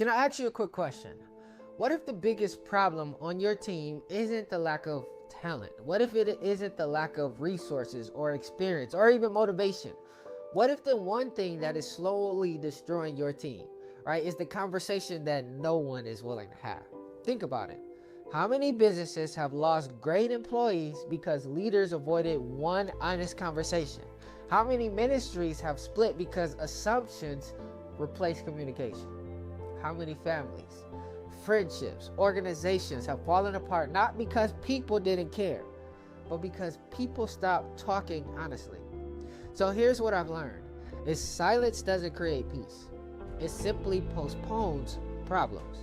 Can I ask you a quick question? What if the biggest problem on your team isn't the lack of talent? What if it isn't the lack of resources or experience or even motivation? What if the one thing that is slowly destroying your team, right, is the conversation that no one is willing to have? Think about it. How many businesses have lost great employees because leaders avoided one honest conversation? How many ministries have split because assumptions replace communication? How many families, friendships, organizations have fallen apart not because people didn't care, but because people stopped talking honestly? So here's what I've learned: is silence doesn't create peace. It simply postpones problems.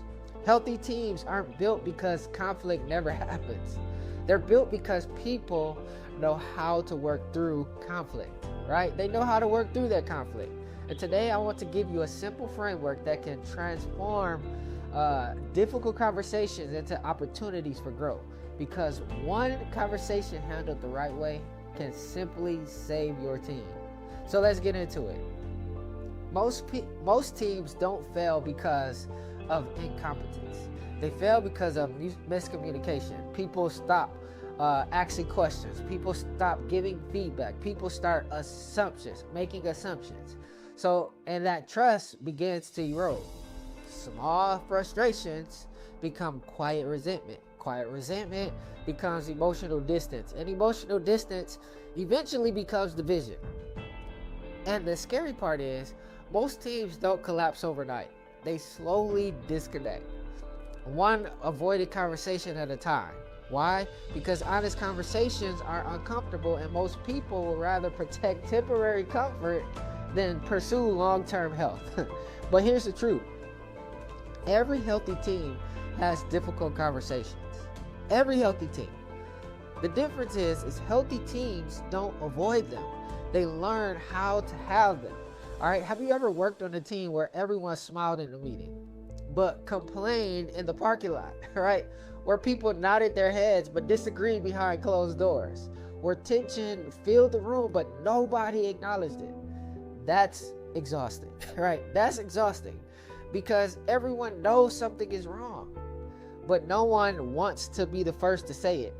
Healthy teams aren't built because conflict never happens. They're built because people know how to work through conflict, right? They know how to work through that conflict. And today I want to give you a simple framework that can transform difficult conversations into opportunities for growth. Because one conversation handled the right way can simply save your team. So let's get into it. Most teams don't fail because of incompetence. They fail because of miscommunication. People stop asking questions. People stop giving feedback. People start making assumptions. So, and that trust begins to erode. Small frustrations become quiet resentment. Quiet resentment becomes emotional distance. And emotional distance eventually becomes division. And the scary part is, most teams don't collapse overnight. They slowly disconnect. One avoided conversation at a time. Why? Because honest conversations are uncomfortable, and most people will rather protect temporary comfort than pursue long-term health. But here's the truth. Every healthy team has difficult conversations. Every healthy team. The difference is healthy teams don't avoid them. They learn how to have them. All right. Have you ever worked on a team where everyone smiled in the meeting, but complained in the parking lot, right? Where people nodded their heads, but disagreed behind closed doors? Where tension filled the room, but nobody acknowledged it? That's exhausting, right? That's exhausting because everyone knows something is wrong, but no one wants to be the first to say it.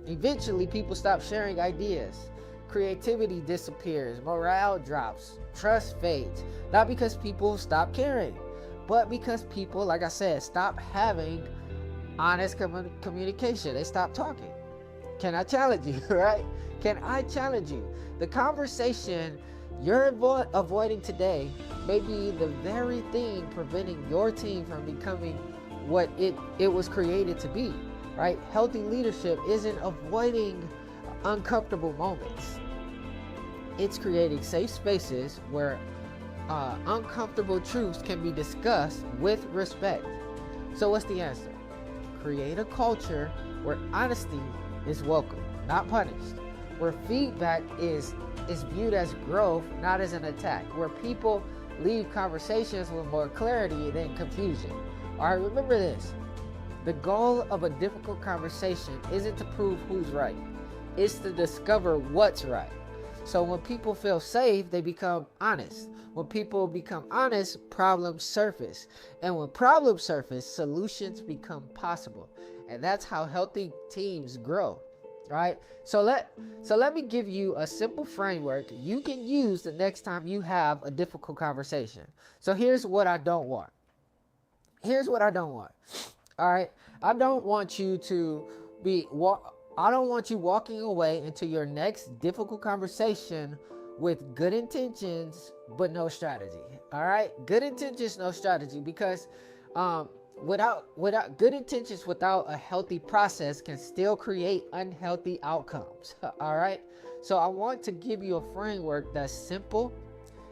Eventually, people stop sharing ideas. Creativity disappears, morale drops, trust fades. Not because people stop caring, but because people, like I said, stop having honest communication. They stop talking. Can I challenge you, right? Can I challenge you? The conversation you're avoiding today may be the very thing preventing your team from becoming what it was created to be, right? Healthy leadership isn't avoiding uncomfortable moments. It's creating safe spaces where uncomfortable truths can be discussed with respect. So what's the answer? Create a culture where honesty is welcome, not punished. Where feedback is viewed as growth, not as an attack. Where people leave conversations with more clarity than confusion. All right, remember this. The goal of a difficult conversation isn't to prove who's right. It's to discover what's right. So when people feel safe, they become honest. When people become honest, problems surface. And when problems surface, solutions become possible. And that's how healthy teams grow. Right? So let me give you a simple framework you can use the next time you have a difficult conversation. So here's what I don't want. All right? I don't want you walking away into your next difficult conversation with good intentions but no strategy. All right? Good intentions, no strategy, because without good intentions, without a healthy process, can still create unhealthy outcomes. All right. So I want to give you a framework that's simple,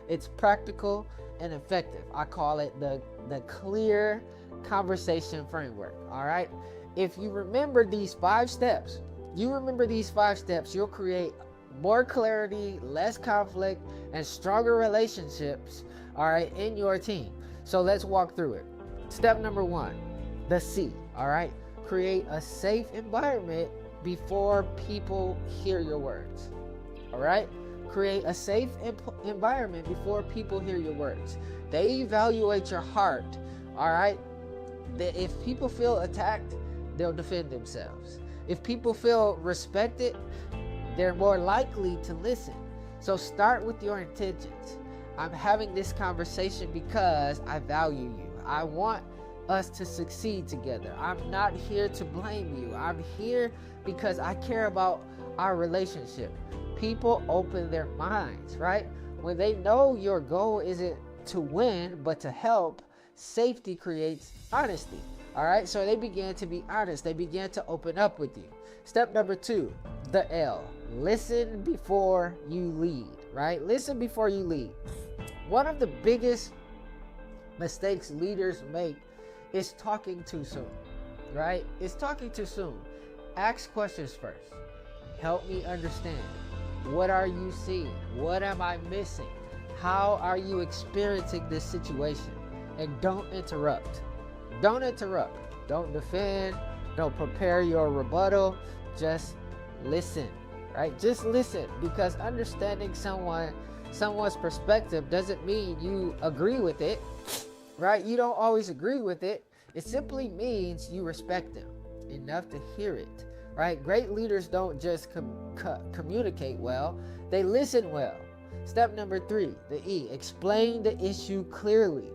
it's practical and effective. I call it the clear conversation framework. All right. If you remember these 5 steps, you'll create more clarity, less conflict, and stronger relationships, all right, in your team. So let's walk through it. Step number 1, the C, all right? Create a safe environment before people hear your words, all right? Create a safe environment before people hear your words. They evaluate your heart All right. If people feel attacked, they'll defend themselves. If people feel respected, they're more likely to listen. So start with your intentions. I'm having this conversation because I value you. I want us to succeed together. I'm not here to blame you. I'm here because I care about our relationship. People open their minds, right? When they know your goal isn't to win, but to help, safety creates honesty. All right, so they began to be honest. They began to open up with you. Step number 2, the L. Listen before you lead, right? Listen before you lead. One of the biggest mistakes leaders make is talking too soon, right? It's talking too soon. Ask questions first. Help me understand. What are you seeing? What am I missing? How are you experiencing this situation? And don't interrupt. Don't interrupt. Don't defend. Don't prepare your rebuttal. Just listen, right? Just listen, because understanding someone's perspective doesn't mean you agree with it, right? You don't always agree with it. It simply means you respect them enough to hear it, right? Great leaders don't just communicate well, they listen well. Step number 3, the E, explain the issue clearly.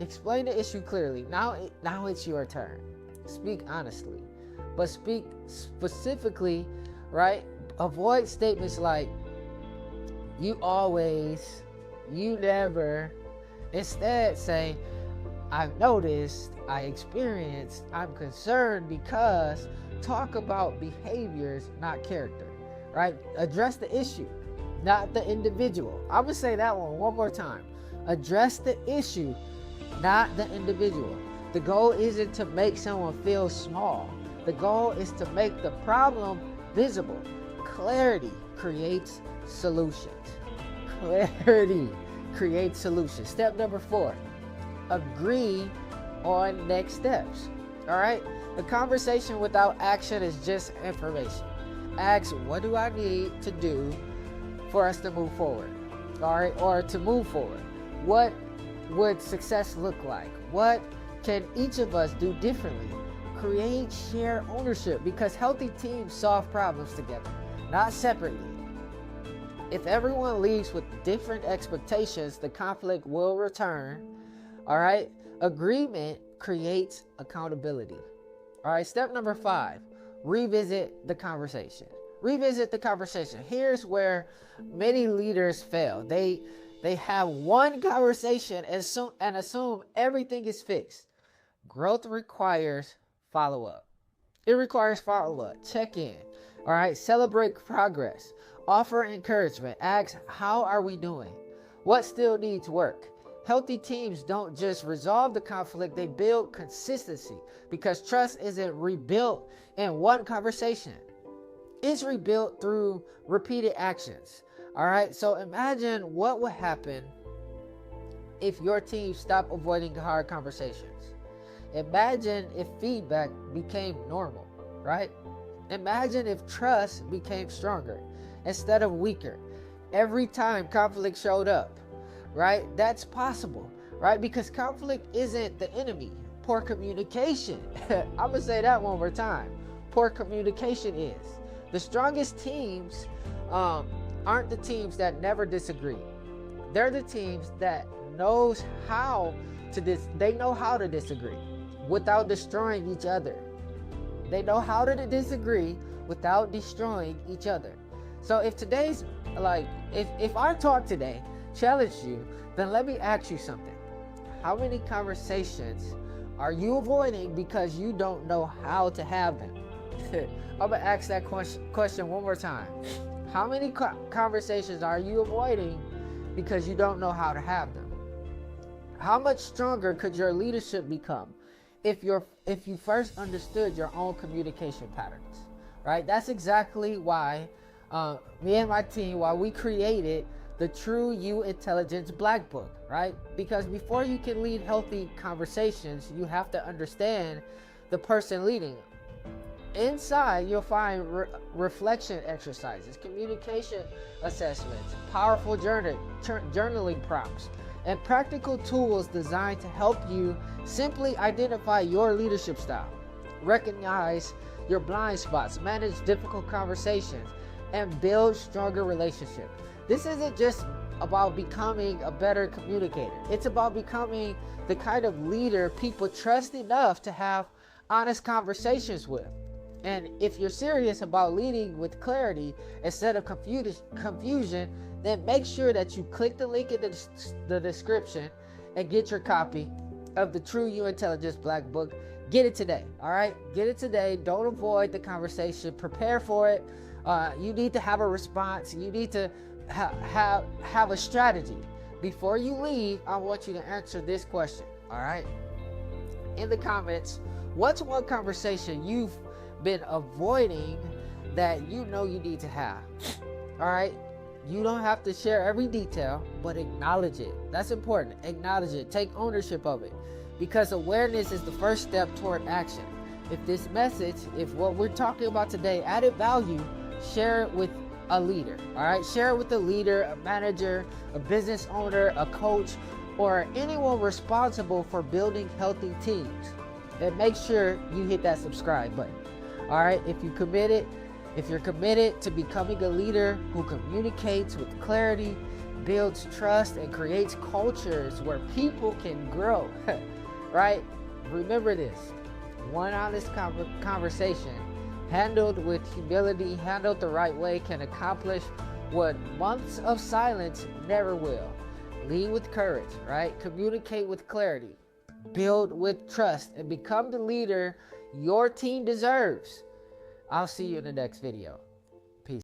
Explain the issue clearly. Now it's your turn. Speak honestly, but speak specifically, right? Avoid statements like, you always, you never. Instead, say, I've noticed, I experienced, I'm concerned because. Talk about behaviors, not character, right? Address the issue, not the individual. I'm going to say that one more time. Address the issue, not the individual. The goal isn't to make someone feel small. The goal is to make the problem visible. Clarity creates solutions. Clarity creates solutions. Step number 4, agree on next steps. All right? The conversation without action is just information. Ask, what do I need to do for us to move forward? All right? Or to move forward. What would success look like? What can each of us do differently? Create shared ownership, because healthy teams solve problems together, not separately. If everyone leaves with different expectations, the conflict will return. All right? Agreement creates accountability. All right, step number 5, revisit the conversation. Revisit the conversation. Here's where many leaders fail. They have one conversation and assume everything is fixed. Growth requires follow-up. It requires follow-up. Check in. All right, celebrate progress. Offer encouragement. Ask, how are we doing? What still needs work? Healthy teams don't just resolve the conflict, they build consistency, because trust isn't rebuilt in one conversation. It's rebuilt through repeated actions. All right, so imagine what would happen if your team stopped avoiding hard conversations. Imagine if feedback became normal, right? Imagine if trust became stronger instead of weaker every time conflict showed up. Right? That's possible, right? Because conflict isn't the enemy. Poor communication. I'm going to say that one more time. Poor communication is. The strongest teams aren't the teams that never disagree. They're the teams that knows how to they know how to disagree without destroying each other. They know how to disagree without destroying each other. So if today's, if our talk today challenge you, then let me ask you something. How many conversations are you avoiding because you don't know how to have them? I'm gonna ask that question one more time. How many conversations are you avoiding because you don't know how to have them? How much stronger could your leadership become if you first understood your own communication patterns? Right? That's exactly why me and my team, why we created the True You Intelligence Black Book, right? Because before you can lead healthy conversations, you have to understand the person leading. Inside, you'll find reflection exercises, communication assessments, powerful journaling prompts, and practical tools designed to help you simply identify your leadership style, recognize your blind spots, manage difficult conversations, and build stronger relationships. This isn't just about becoming a better communicator. It's about becoming the kind of leader people trust enough to have honest conversations with. And if you're serious about leading with clarity instead of confusion, then make sure that you click the link in the description and get your copy of the True You Intelligence Black Book. Get it today, all right? Get it today. Don't avoid the conversation. Prepare for it. You need to have a response. You need to have a strategy. Before you leave, I want you to answer this question, all right? In the comments, what's one conversation you've been avoiding that you know you need to have? All right? You don't have to share every detail, but acknowledge it. That's important. Acknowledge it. Take ownership of it, because awareness is the first step toward action. If this message, if what we're talking about today added value, share it with a leader. All right? Share it with a leader, a manager, a business owner, a coach, or anyone responsible for building healthy teams. And make sure you hit that subscribe button. All right? If you're committed to becoming a leader who communicates with clarity, builds trust, and creates cultures where people can grow, right? Remember this: one honest conversation handled with humility, handled the right way, can accomplish what months of silence never will. Lead with courage, right? Communicate with clarity, build with trust, and become the leader your team deserves. I'll see you in the next video.